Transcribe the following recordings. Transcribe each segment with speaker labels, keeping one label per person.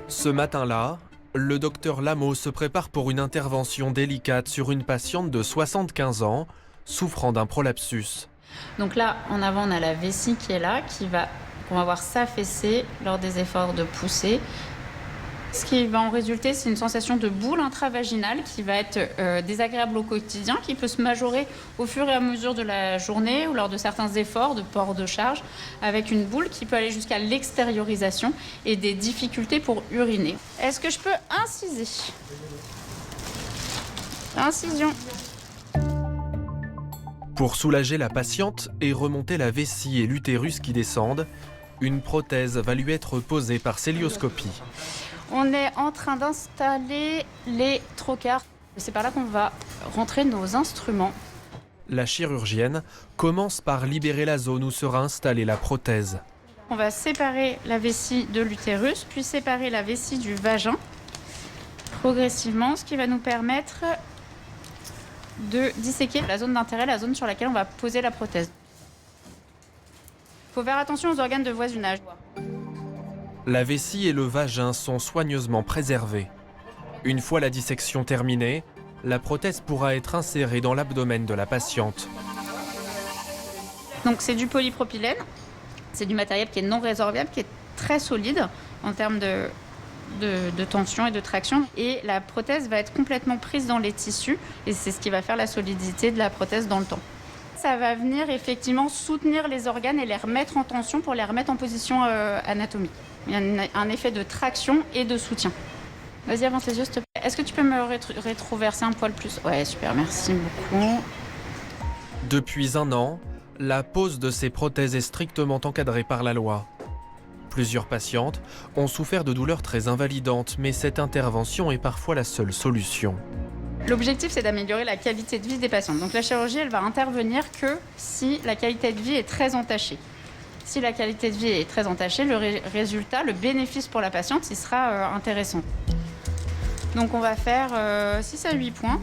Speaker 1: Ce matin-là, le docteur Lameau se prépare pour une intervention délicate sur une patiente de 75 ans souffrant d'un prolapsus.
Speaker 2: Donc là, en avant, on a la vessie qui est là, qu'on va voir s'affaisser lors des efforts de poussée. Ce qui va en résulter, c'est une sensation de boule intravaginale qui va être désagréable au quotidien, qui peut se majorer au fur et à mesure de la journée ou lors de certains efforts de port de charge, avec une boule qui peut aller jusqu'à l'extériorisation et des difficultés pour uriner. Est-ce que je peux inciser ? Incision.
Speaker 1: Pour soulager la patiente et remonter la vessie et l'utérus qui descendent, une prothèse va lui être posée par célioscopie.
Speaker 2: On est en train d'installer les trocars. C'est par là qu'on va rentrer nos instruments.
Speaker 1: La chirurgienne commence par libérer la zone où sera installée la prothèse.
Speaker 2: On va séparer la vessie de l'utérus, puis séparer la vessie du vagin, progressivement, ce qui va nous permettre de disséquer la zone d'intérêt, la zone sur laquelle on va poser la prothèse. Il faut faire attention aux organes de voisinage.
Speaker 1: La vessie et le vagin sont soigneusement préservés. Une fois la dissection terminée, la prothèse pourra être insérée dans l'abdomen de la patiente.
Speaker 2: Donc c'est du polypropylène, c'est du matériel qui est non résorbiable, qui est très solide en termes de tension et de traction. Et la prothèse va être complètement prise dans les tissus et c'est ce qui va faire la solidité de la prothèse dans le temps. Ça va venir effectivement soutenir les organes et les remettre en tension pour les remettre en position anatomique. Il y a un effet de traction et de soutien. Vas-y, avance les yeux, s'il te plaît. Est-ce que tu peux me rétroverser un poil plus ? Ouais, super, merci beaucoup.
Speaker 1: Depuis 1 an, la pose de ces prothèses est strictement encadrée par la loi. Plusieurs patientes ont souffert de douleurs très invalidantes, mais cette intervention est parfois la seule solution.
Speaker 2: L'objectif, c'est d'améliorer la qualité de vie des patients. Donc la chirurgie, elle va intervenir que si la qualité de vie est très entachée. Si la qualité de vie est très entachée, le résultat, le bénéfice pour la patiente, il sera intéressant. Donc on va faire 6 à 8 points.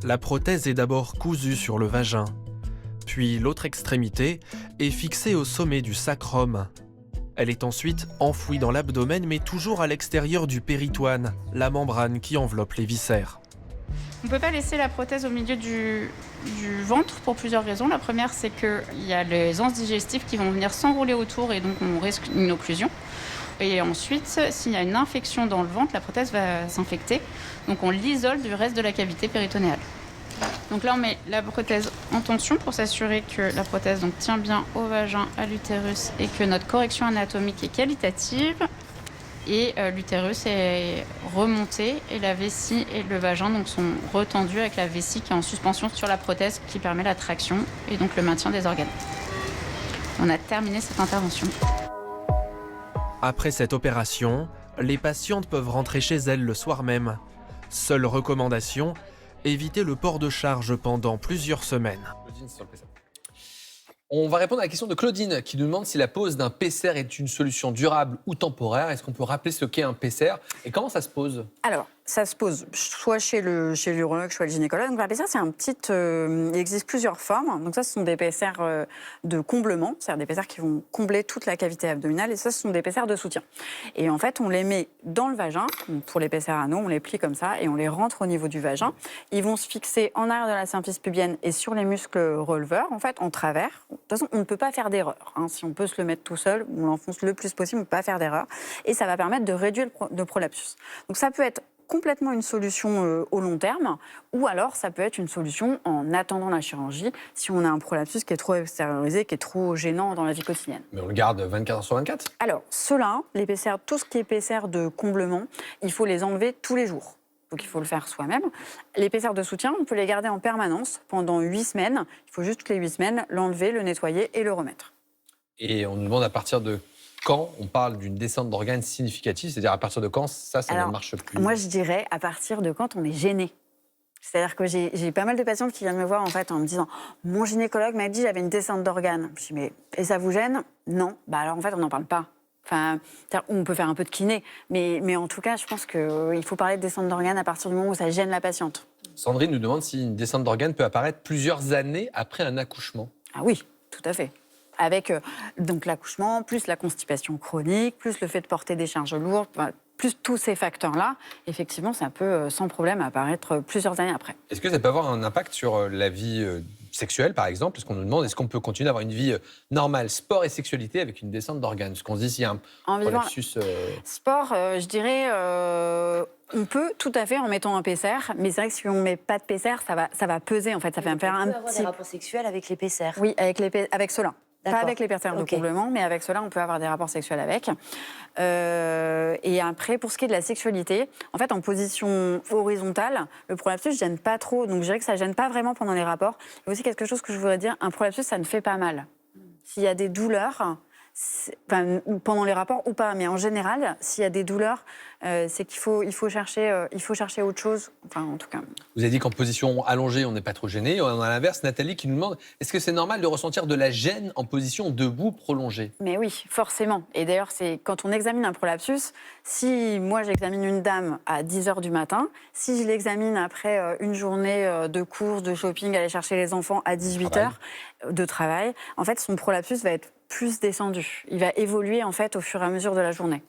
Speaker 1: La prothèse est d'abord cousue sur le vagin, puis l'autre extrémité est fixée au sommet du sacrum. Elle est ensuite enfouie dans l'abdomen, mais toujours à l'extérieur du péritoine, la membrane qui enveloppe les viscères.
Speaker 2: On ne peut pas laisser la prothèse au milieu du ventre pour plusieurs raisons. La première, c'est qu'il y a les anses digestives qui vont venir s'enrouler autour et donc on risque une occlusion. Et ensuite, s'il y a une infection dans le ventre, la prothèse va s'infecter. Donc on l'isole du reste de la cavité péritonéale. Donc là, on met la prothèse en tension pour s'assurer que la prothèse tient bien au vagin, à l'utérus et que notre correction anatomique est qualitative. Et l'utérus est remonté et la vessie et le vagin sont retendus avec la vessie qui est en suspension sur la prothèse qui permet la traction et donc le maintien des organes. On a terminé cette intervention.
Speaker 1: Après cette opération, les patientes peuvent rentrer chez elles le soir même. Seule recommandation, éviter le port de charge pendant plusieurs semaines.
Speaker 3: On va répondre à la question de Claudine qui nous demande si la pose d'un PCR est une solution durable ou temporaire. Est-ce qu'on peut rappeler ce qu'est un PCR et comment ça se pose ?
Speaker 4: Alors, ça se pose soit chez l'urologue, soit le gynécologue. Donc, la PCR, c'est il existe plusieurs formes. Donc ça, ce sont des PCR de comblement, c'est-à-dire des PCR qui vont combler toute la cavité abdominale. Et ça, ce sont des PCR de soutien. Et en fait, on les met dans le vagin. Donc, pour les PCR anneaux, on les plie comme ça et on les rentre au niveau du vagin. Ils vont se fixer en arrière de la symphyse pubienne et sur les muscles releveurs, en fait, en travers. De toute façon, on ne peut pas faire d'erreur. Si on peut se le mettre tout seul, on l'enfonce le plus possible, on ne peut pas faire d'erreur. Et ça va permettre de réduire le prolapsus. Donc ça peut être complètement une solution au long terme, ou alors ça peut être une solution en attendant la chirurgie, si on a un prolapsus qui est trop extériorisé, qui est trop gênant dans la vie quotidienne.
Speaker 3: Mais on le garde 24 heures sur 24 ?
Speaker 4: Alors, ceux-là, les PCR, tout ce qui est PCR de comblement, il faut les enlever tous les jours. Donc il faut le faire soi-même. Les PCR de soutien, on peut les garder en permanence pendant 8 semaines. Il faut juste toutes les 8 semaines l'enlever, le nettoyer et le remettre.
Speaker 3: Et on nous demande à partir de quand on parle d'une descente d'organes significative, c'est-à-dire à partir de quand ça ne marche plus ?
Speaker 4: Moi, je dirais à partir de quand on est gêné. C'est-à-dire que j'ai pas mal de patientes qui viennent me voir en fait en me disant « Mon gynécologue m'a dit que j'avais une descente d'organes. » Je dis « Mais et ça vous gêne ?» Non. Alors en fait, on n'en parle pas. Enfin, on peut faire un peu de kiné, mais en tout cas, je pense qu'il faut parler de descente d'organes à partir du moment où ça gêne la patiente.
Speaker 3: Sandrine nous demande si une descente d'organes peut apparaître plusieurs années après un accouchement.
Speaker 4: Ah oui, tout à fait. avec donc l'accouchement, plus la constipation chronique, plus le fait de porter des charges lourdes, plus tous ces facteurs-là, effectivement, ça peut sans problème apparaître plusieurs années après.
Speaker 3: Est-ce que ça peut avoir un impact sur la vie sexuelle, par exemple? Parce qu'on nous demande, est-ce qu'on peut continuer à avoir une vie normale, sport et sexualité, avec une descente d'organes? Parce qu'on se dit, s'il y a un prolapsus...
Speaker 4: Sport, je dirais... on peut tout à fait en mettant un PCR, mais c'est vrai que si on ne met pas de PCR, ça va peser en fait. Ça fait faire un
Speaker 5: On peut avoir des rapports sexuels avec les PCR.
Speaker 4: Oui, avec cela. Pas avec les PCR de
Speaker 5: Ok.
Speaker 4: comblement, mais avec cela, on peut avoir des rapports sexuels avec. Et après, pour ce qui est de la sexualité, en fait, en position horizontale, le prolapsus ne gêne pas trop. Donc, je dirais que ça ne gêne pas vraiment pendant les rapports. Et aussi, quelque chose que je voudrais dire, un prolapsus, ça ne fait pas mal. S'il y a des douleurs... pendant les rapports ou pas, mais en général, s'il y a des douleurs, c'est qu'il faut chercher autre chose. Enfin, en tout cas.
Speaker 3: Vous avez dit qu'en position allongée, on n'est pas trop gêné. On a à l'inverse Nathalie qui nous demande, est-ce que c'est normal de ressentir de la gêne en position debout prolongée?
Speaker 4: Mais oui, forcément. Et d'ailleurs, c'est quand on examine un prolapsus, si moi j'examine une dame à 10h du matin, si je l'examine après une journée de courses, de shopping, aller chercher les enfants à 18h de travail, en fait, son prolapsus va être plus descendu. Il va évoluer en fait au fur et à mesure de la journée.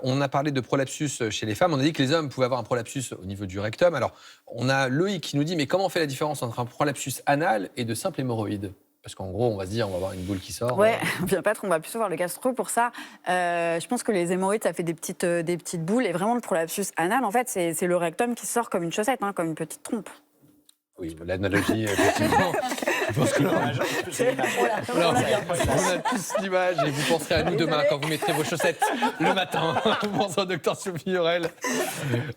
Speaker 3: On a parlé de prolapsus chez les femmes. On a dit que les hommes pouvaient avoir un prolapsus au niveau du rectum. Alors, on a Loïc qui nous dit, mais comment on fait la différence entre un prolapsus anal et de simples hémorroïdes? Parce qu'en gros, on va se dire, on va avoir une boule qui sort.
Speaker 4: Ouais, bien pas trop, on va plutôt voir le gastro pour ça. Je pense que les hémorroïdes, ça fait des petites boules. Et vraiment, le prolapsus anal, en fait, c'est le rectum qui sort comme une chaussette, comme une petite trompe.
Speaker 3: Oui, l'analogie, effectivement. Je pense que on a tous l'image et vous penserez à nous demain quand vous mettrez vos chaussettes le matin. Vous pensez au docteur Sophie Hurel.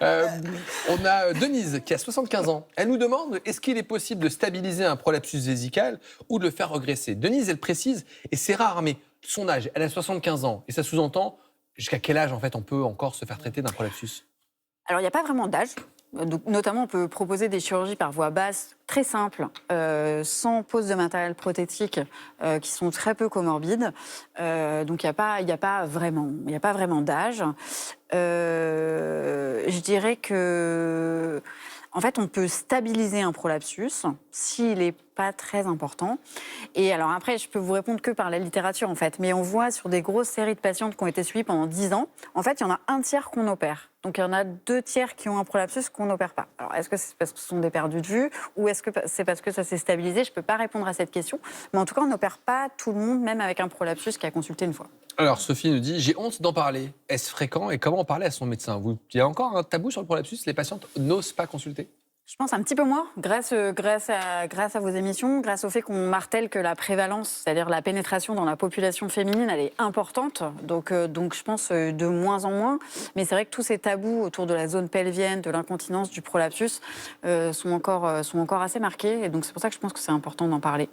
Speaker 3: On a Denise qui a 75 ans. Elle nous demande, est-ce qu'il est possible de stabiliser un prolapsus vésical ou de le faire regresser? Denise, elle précise, et c'est rare, mais son âge, elle a 75 ans. Et ça sous-entend, jusqu'à quel âge en fait on peut encore se faire traiter d'un prolapsus?
Speaker 4: Alors, il n'y a pas vraiment d'âge. Donc, notamment, on peut proposer des chirurgies par voie basse très simples, sans pose de matériel prothétique, qui sont très peu comorbides. Donc, il n'y a pas vraiment d'âge. Je dirais que... En fait, on peut stabiliser un prolapsus s'il n'est pas très important. Et alors après, je peux vous répondre que par la littérature, en fait. Mais on voit sur des grosses séries de patientes qui ont été suivies pendant 10 ans, en fait, il y en a un tiers qu'on opère. Donc, il y en a 2 tiers qui ont un prolapsus qu'on n'opère pas. Alors, est-ce que c'est parce que ce sont des perdus de vue ou est-ce que c'est parce que ça s'est stabilisé? Je ne peux pas répondre à cette question. Mais en tout cas, on n'opère pas tout le monde, même avec un prolapsus qui a consulté une fois.
Speaker 3: Alors, Sophie nous dit, j'ai honte d'en parler. Est-ce fréquent et comment en parler à son médecin? Il y a encore un tabou sur le prolapsus? Les patientes n'osent pas consulter?
Speaker 4: Je pense un petit peu moins, grâce à vos émissions, grâce au fait qu'on martèle que la prévalence, c'est-à-dire la pénétration dans la population féminine, elle est importante. Donc je pense de moins en moins. Mais c'est vrai que tous ces tabous autour de la zone pelvienne, de l'incontinence, du prolapsus sont encore assez marqués. Et donc c'est pour ça que je pense que c'est important d'en parler.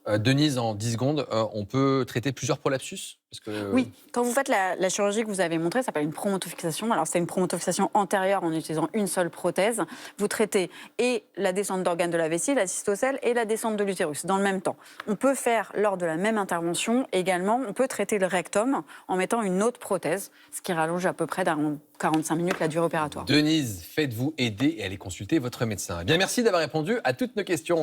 Speaker 3: Denise, en 10 secondes, on peut traiter plusieurs prolapsus? Parce que...
Speaker 4: Oui, quand vous faites la chirurgie que vous avez montrée, ça s'appelle une promotofixation. Alors c'est une promotofixation antérieure en utilisant une seule prothèse. Vous traitez et la descente d'organes de la vessie, la cystocèle et la descente de l'utérus dans le même temps. On peut faire, lors de la même intervention, également, on peut traiter le rectum en mettant une autre prothèse, ce qui rallonge à peu près dans 45 minutes la durée opératoire.
Speaker 3: Denise, faites-vous aider et allez consulter votre médecin. Eh bien, merci d'avoir répondu à toutes nos questions.